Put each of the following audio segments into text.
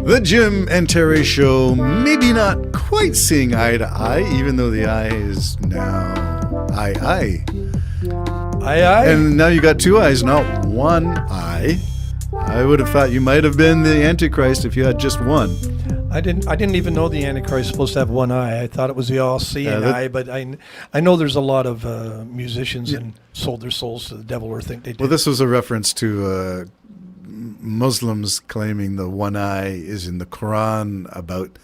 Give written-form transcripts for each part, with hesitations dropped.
The Jim and Terry Show, maybe not quite seeing eye to eye, even though the eye is now eye. Aye. And now you got two eyes, not one eye. I would have thought you might have been the Antichrist if you had just one. I didn't even know the Antichrist was supposed to have one eye. I thought it was the all-seeing eye, but I know there's a lot of musicians and sold their souls to the devil or think they did. Well, this was a reference to Muslims claiming the one eye is in the Quran about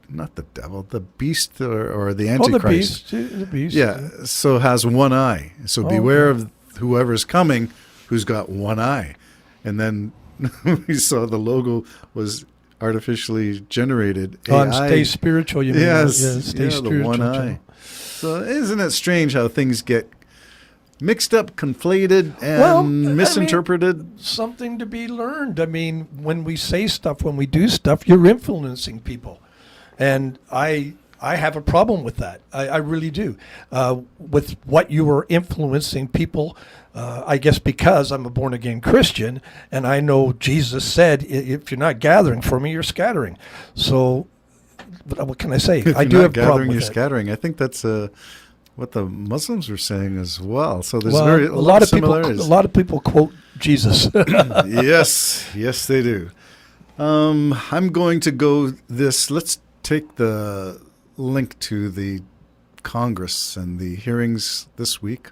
not the devil, the beast or the Antichrist. The beast. Yeah, so has one eye. So beware of whoever's coming who's got one eye. And then we saw the logo was artificially generated. On Stay Spiritual, you mean? Yes, Stay Spiritual. The one eye. So isn't it strange how things get mixed up, conflated, and misinterpreted? Something to be learned. I mean, when we say stuff, when we do stuff, you're influencing people. And I have a problem with that. I really do. With what you are influencing people, I guess because I'm a born-again Christian, and I know Jesus said, if you're not gathering for me, you're scattering. So what can I say? If I you're do not have a problem gathering, with you're that. scattering. I think that's what the Muslims were saying as well. So there's Well, a lot of people. similarities. A lot of people quote Jesus. Yes, they do. I'm going to go this. Let's take the link to the Congress and the hearings this week.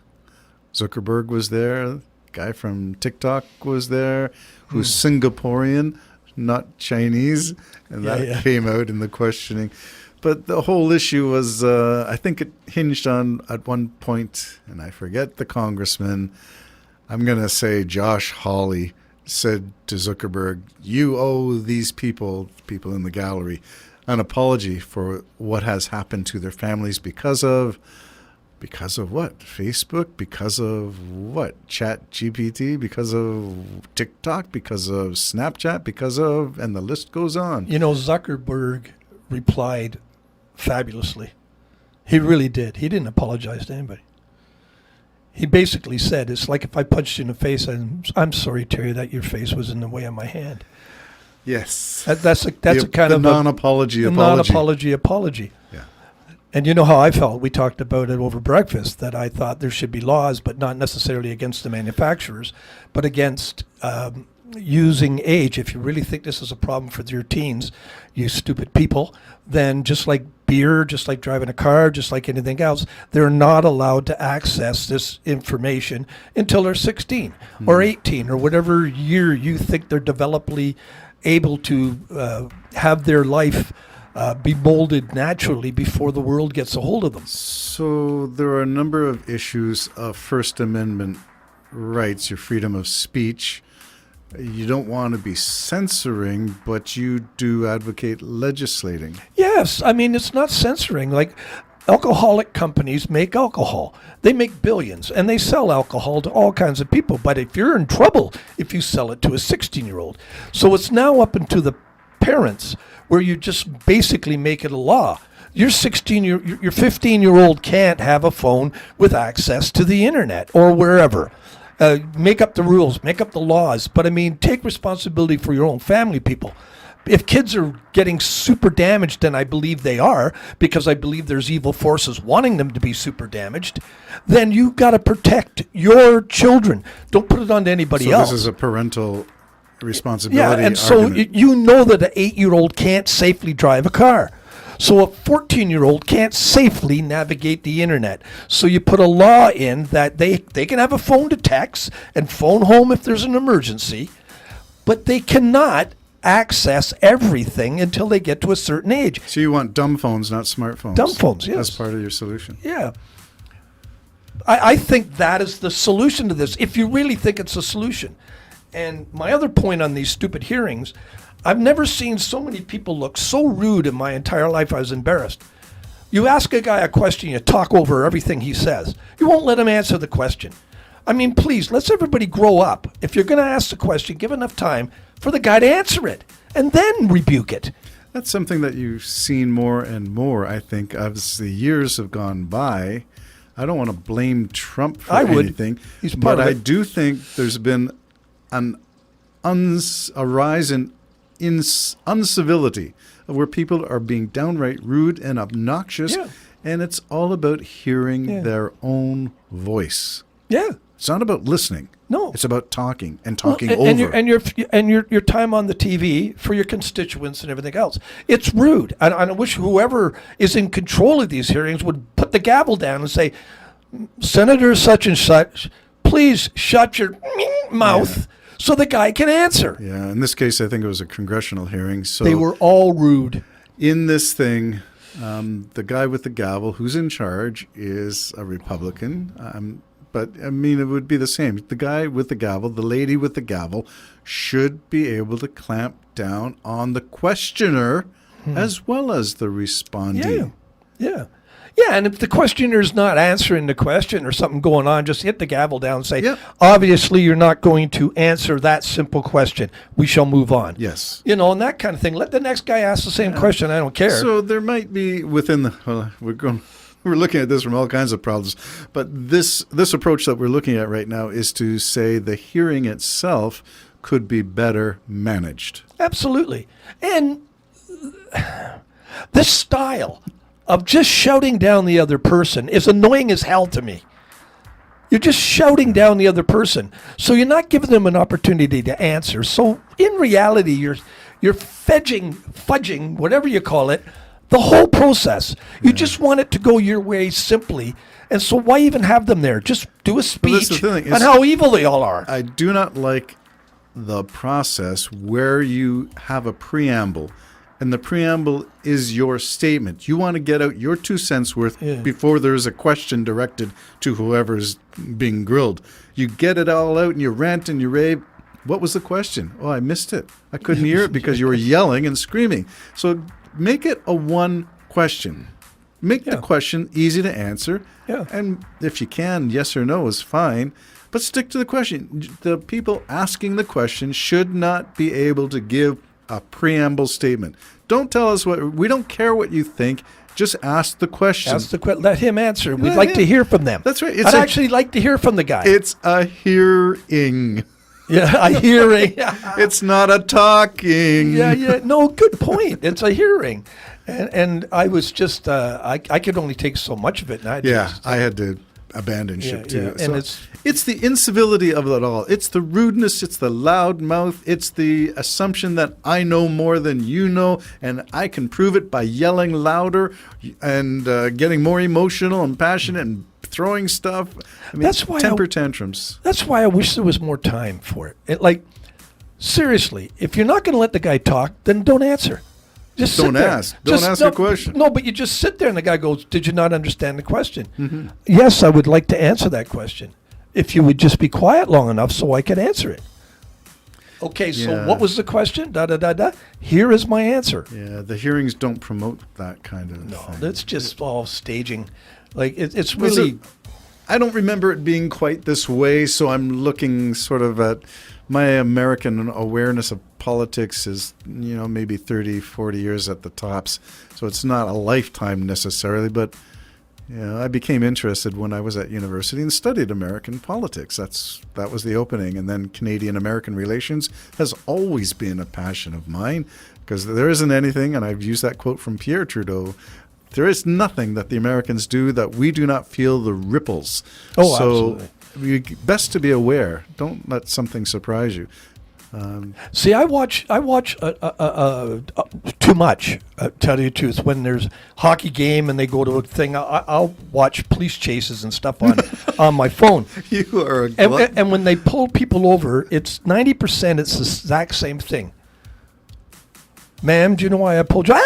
Zuckerberg was there. Guy from TikTok was there, who's Singaporean, not Chinese, and that came out in the questioning. But the whole issue was, I think it hinged on, at one point, and I forget the congressman, I'm going to say Josh Hawley, said to Zuckerberg, you owe these people in the gallery, an apology for what has happened to their families because of what? Facebook? Because of what? ChatGPT? Because of TikTok? Because of Snapchat? Because of, and the list goes on. You know, Zuckerberg replied fabulously. He really did. He didn't apologize to anybody. He basically said, it's like if I punched you in the face, I'm sorry, Terry, that your face was in the way of my hand. Yes. That's a kind of non-apology a non-apology apology. Yeah. And you know how I felt. We talked about it over breakfast, that I thought there should be laws, but not necessarily against the manufacturers, but against using age. If you really think this is a problem for your teens, you stupid people, then just like beer, just like driving a car, just like anything else, they're not allowed to access this information until they're 16 or 18 or whatever year you think they're developmentally able to have their life be molded naturally before the world gets a hold of them. So there are a number of issues of First Amendment rights, your freedom of speech. You don't want to be censoring, but you do advocate legislating. Yes, I mean, it's not censoring. Like, alcoholic companies make alcohol. They make billions, and they sell alcohol to all kinds of people. But if you're in trouble, if you sell it to a 16-year-old. So it's now up into the parents where you just basically make it a law. Your 15-year-old can't have a phone with access to the internet or wherever. Make up the rules, make up the laws. But I mean, take responsibility for your own family, people. If kids are getting super damaged, and I believe they are, because I believe there's evil forces wanting them to be super damaged, then you got to protect your children. Don't put it on to anybody else. So this is a parental responsibility. Yeah, and so you know that an 8-year-old can't safely drive a car. So a 14-year-old can't safely navigate the internet. So you put a law in that they can have a phone to text and phone home if there's an emergency, but they cannot access everything until they get to a certain age. So you want dumb phones, not smartphones. Dumb phones, yes. That's part of your solution. Yeah. I think that is the solution to this, if you really think it's a solution. And my other point on these stupid hearings, I've never seen so many people look so rude in my entire life. I was embarrassed. You ask a guy a question, you talk over everything he says. You won't let him answer the question. I mean, please, let's everybody grow up. If you're going to ask the question, give enough time for the guy to answer it, and then rebuke it. That's something that you've seen more and more, I think, as the years have gone by. I don't want to blame Trump for anything, He's part but of I it. do think there's been a rise in uncivility, where people are being downright rude and obnoxious, Yeah. and it's all about hearing Yeah. their own voice. Yeah. It's not about listening. No. It's about talking and talking Well, over. and your time on the TV for your constituents and everything else. It's rude. And I wish whoever is in control of these hearings would put the gavel down and say, Senator such and such, please shut your mouth so the guy can answer. Yeah, in this case, I think it was a congressional hearing. So They were all rude. in this thing, the guy with the gavel, who's in charge, is a Republican. But I mean, it would be the same. The guy with the gavel, the lady with the gavel, should be able to clamp down on the questioner as well as the respondee. Yeah. Yeah, and if the questioner's not answering the question or something going on, just hit the gavel down and say, Yep. obviously you're not going to answer that simple question. We shall move on. Yes. You know, and that kind of thing. Let the next guy ask the same question. I don't care. So there might be within the we're looking at this from all kinds of problems, but this approach that we're looking at right now is to say the hearing itself could be better managed. Absolutely. And this style of just shouting down the other person is annoying as hell to me. You're just shouting down the other person. So you're not giving them an opportunity to answer. So in reality, you're fudging, whatever you call it, the whole process. You just want it to go your way simply. And so why even have them there? Just do a that's the speech thing, on how evil they all are. I do not like the process where you have a preamble, and the preamble is your statement. You want to get out your 2 cents worth before there's a question directed to whoever's being grilled. You get it all out and you rant and you rave. What was the question? Oh, I missed it. I couldn't hear it because you were yelling and screaming. So make it a one question. Make the question easy to answer. Yeah. And if you can, yes or no is fine. But stick to the question. The people asking the question should not be able to give a preamble statement. Don't tell us we don't care what you think. Just ask the question. Let him answer. We'd Let like him. to hear from them. That's right. I'd actually like to hear from the guy. It's a hearing. Yeah, a hearing. It's not a talking. Yeah. No, good point. It's a hearing. And I was just, I could only take so much of it. And I had to abandon ship too. Yeah. And So it's the incivility of it all. It's the rudeness. It's the loud mouth. It's the assumption that I know more than you know, and I can prove it by yelling louder and getting more emotional and passionate and throwing stuff. I mean, That's why temper tantrums. That's why I wish there was more time for it. Seriously, if you're not going to let the guy talk, then don't answer. Just Don't sit there. ask. Don't ask the question. No, but you just sit there and the guy goes, did you not understand the question? Yes, I would like to answer that question. If you would just be quiet long enough so I could answer it. Okay, so Yeah. what was the question? Da-da-da-da. Here is my answer. Yeah, the hearings don't promote that kind of No, thing. that's just all staging. It's Was really... it- I don't remember it being quite this way, so I'm looking sort of at my American awareness of politics is, maybe 30, 40 years at the tops. So it's not a lifetime necessarily, but I became interested when I was at university and studied American politics. That was the opening. And then Canadian-American relations has always been a passion of mine because there isn't anything, and I've used that quote from Pierre Trudeau, there is nothing that the Americans do that we do not feel the ripples. Oh, so absolutely. best to be aware. Don't let something surprise you. See, I watch too much. Tell you the truth, when there's hockey game and they go to a thing, I'll watch police chases and stuff on my phone. You are a glutton. And when they pull people over, it's 90%. It's the exact same thing. Ma'am, do you know why I pulled you?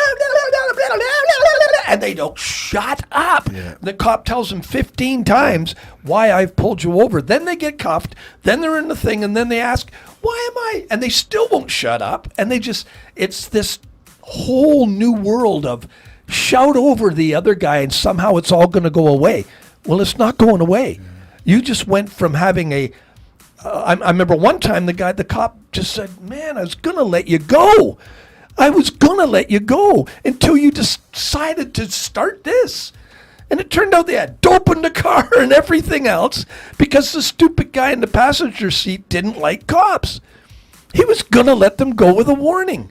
And they don't shut up. Yeah. The cop tells them 15 times why I've pulled you over. Then they get cuffed. Then they're in the thing, and then they ask, why am I? And they still won't shut up. And it's this whole new world of shout over the other guy, and somehow it's all going to go away. Well, it's not going away. You just went from having I remember one time the cop just said, man, I was going to let you go. I was going to let you go until you decided to start this. And it turned out they had dope in the car and everything else because the stupid guy in the passenger seat didn't like cops. He was going to let them go with a warning.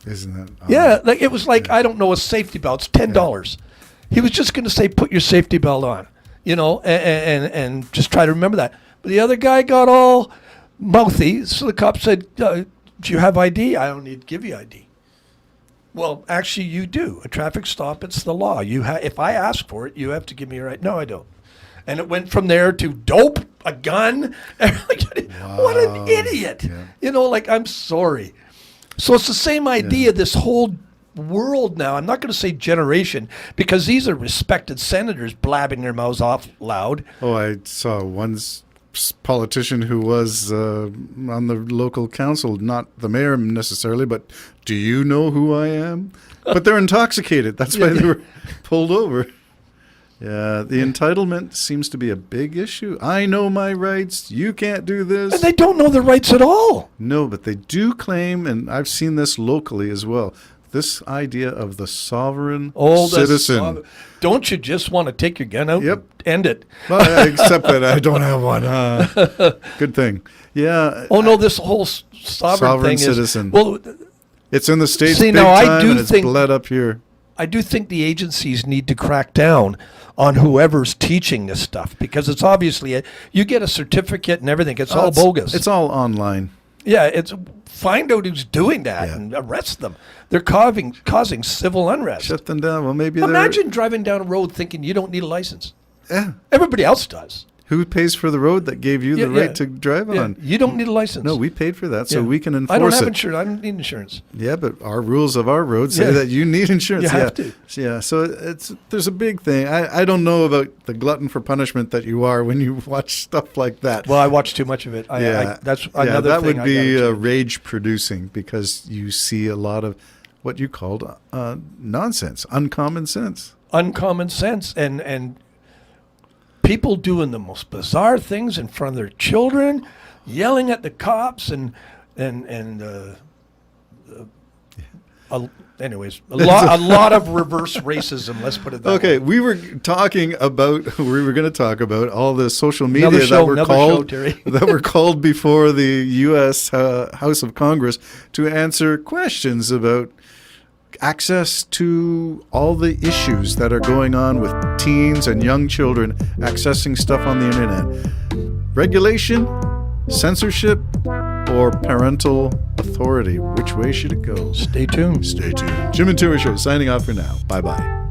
Isn't that? Yeah, like it was like I don't know, a safety belt's $10. He was just going to say, "Put your safety belt on," and just try to remember that. But the other guy got all mouthy, so the cop said, "Do you have ID?" "I don't need to give you ID." "Well, actually, you do. A traffic stop, it's the law. If I ask for it, you have to give me a right." "No, I don't." And it went from there to dope, a gun. What an idiot! Yeah. I'm sorry. So it's the same idea. This whole world now. I'm not going to say generation because these are respected senators blabbing their mouths off loud. Oh, I saw one politician who was on the local council, not the mayor necessarily, but do you know who I am? But they're intoxicated. That's why they were pulled over. Yeah, the entitlement seems to be a big issue. I know my rights. You can't do this. And they don't know their rights at all. No, but they do claim, and I've seen this locally as well, this idea of the sovereign citizen. Don't you just want to take your gun out and end it? Well, except that I don't have one. Good thing. Yeah. Oh, no, this whole sovereign thing citizen. Well, it's in the States see, big now, I time, do and it's think- bled up here. I do think the agencies need to crack down on whoever's teaching this stuff because it's obviously you get a certificate and everything. It's all bogus. It's all online. Yeah, find out who's doing that and arrest them. They're causing civil unrest. Shut them down. Well, maybe Imagine driving down a road thinking you don't need a license. Yeah. Everybody else does. Who pays for the road that gave you the right to drive on? You don't need a license. No, we paid for that, so we can enforce it. I don't have insurance. I don't need insurance. Yeah, but our rules of our road say that you need insurance. You have to. Yeah, so there's a big thing. I don't know about the glutton for punishment that you are when you watch stuff like that. Well, I watch too much of it. That's another that thing. would be rage producing because you see a lot of what you called nonsense, uncommon sense. Uncommon sense and people doing the most bizarre things in front of their children, yelling at the cops anyways, a lot of reverse racism. Let's put it that way. Okay, we were going to talk about all the social media that were called before the U.S. House of Congress to answer questions about access to all the issues that are going on with teens and young children accessing stuff on the internet. Regulation, censorship, or parental authority. Which way should it go? Stay tuned. Stay tuned. Jim and Toomer Show signing off for now. Bye-bye.